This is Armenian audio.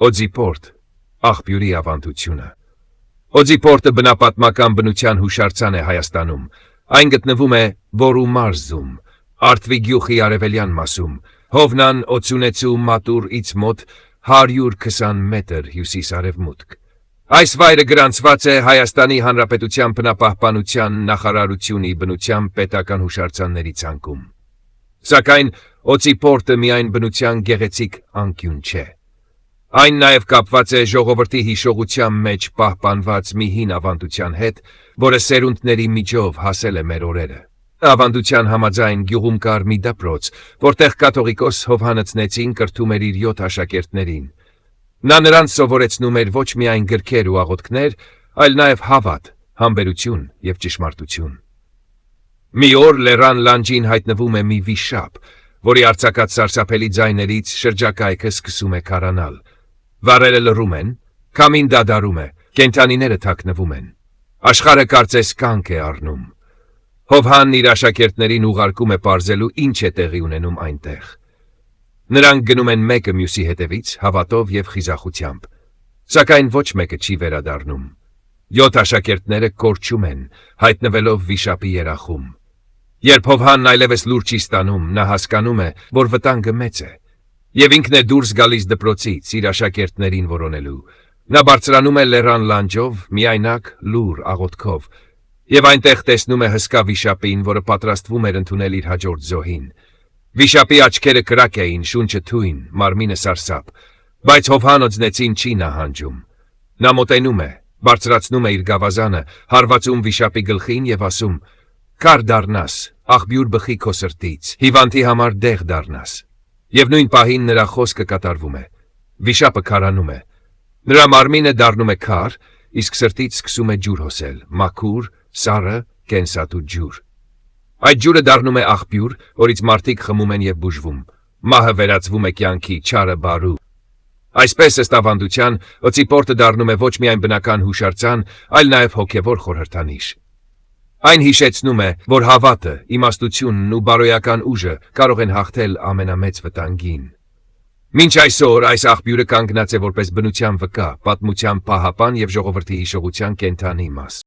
Օձիպորտ, աղբյուրի ավանդությունը։ Օձիպորտը բնապատմական բնության հուշարձան է Հայաստանում։ Այն գտնվում է Որու մարզում, Արտվի գյուղի արևելյան մասում, Հովնան 86 մատուրից մոտ 120 մետր հյուսիս-արևմուտք։ Այս վայրը գրանցված է Հայաստանի Հանրապետության բնապահպանության նախարարությունի բնության պետական հուշարձանների ցանկում։ Սակայն Օձիպորտը միայն բնության գեղեցիկ անկյուն չէ։ Այն նաև կապված է ժողովրդի հիշողության մեջ պահպանված մի հին ավանդության հետ, որը սերունդների միջով հասել է մեր օրերը։ Ավանդության համաձայն գյուղում կար մի դպրոց, որտեղ կաթողիկոս Հովհաննեցին կրթում էր իր 7 աշակերտներին։ Նա նրանց սովորեցնում էր ոչ միայն գրքեր ու աղոթքներ, այլ նաև հավատ, համբերություն և ճշմարտություն։ Մի օր լեռան լանջին հայտնվում է մի վիշապ, որի արձակած սարսափելի ձայներից շրջակայքը սկսում է քարանալ։ Վառերը լռում են, քամին դադարում է, կենդանիները թաքնվում են։ Աշխարհը կարծես կանգ է առնում։ Հովհաննն իր աշակերտներին ուղարկում է պարզելու ինչ է տեղի ունենում այնտեղ։ Նրանք գնում են մեկը մյուսի հետևից, հավատով և խիզախությամբ։ Սակայն ոչ մեկը չի վերադառնում։ 7 աշակերտները կորչում են, հայտնվելով վիշապի երախում։ Երբ Հովհաննն այլևս լուր չի ստանում, նա հասկանում է, որ վտանգը մեծ է, և ինքն է դուրս գալիս դպրոցից իր աշակերտներին որոնելու։ Նա բարձրանում է լեռան լանջով, միայնակ, լուռ, աղոթքով, և այնտեղ տեսնում է հսկա վիշապին, որը պատրաստվում էր ընդունել իր հաջորդ զոհին։ Վիշապի աչքերը կրակ էին, շունչը թույն, մարմինը սարսափ, բայց Հովհաննեցին չի նահանջում։ Նա մոտենում է, բարձրացնում է իր գավազանը, հարվածում վիշապի գլխին և ասում. «Քար դառնաս, աղբյուր բխի քո սրտից, հիվանդի համար դեղ դառնաս»։ Եվ նույն պահին նրա խոսքը կատարվում է։ Վիշապը քարանում է։ Նրա մարմինը դառնում է քար, իսկ սրտից սկսում է ջուր հոսել, մաքուր, սառը, կենսատու ջուր։ Այդ ջուրը դառնում է աղբյուր, որից մարդիկ խմում են և բուժվում։ Մահը վերածվում է կյանքի, չարը բարու։ Այսպես ըստ ավանդության, Օձիպորտը դառնում է ոչ միայն բնական հուշարձան, այլ նաև հոգևոր խորհրդանիշ։ Այն հիշեցնում է, որ հավատը, իմաստությունն ու բարոյական ուժը կարող են հաղթել ամենամեծ վտանգին։ Մինչ այսօր այս աղբյուրը կանգնած է որպես բնության վկա, պատմության պահապան և ժողովրդի հիշողության կենդանի մաս։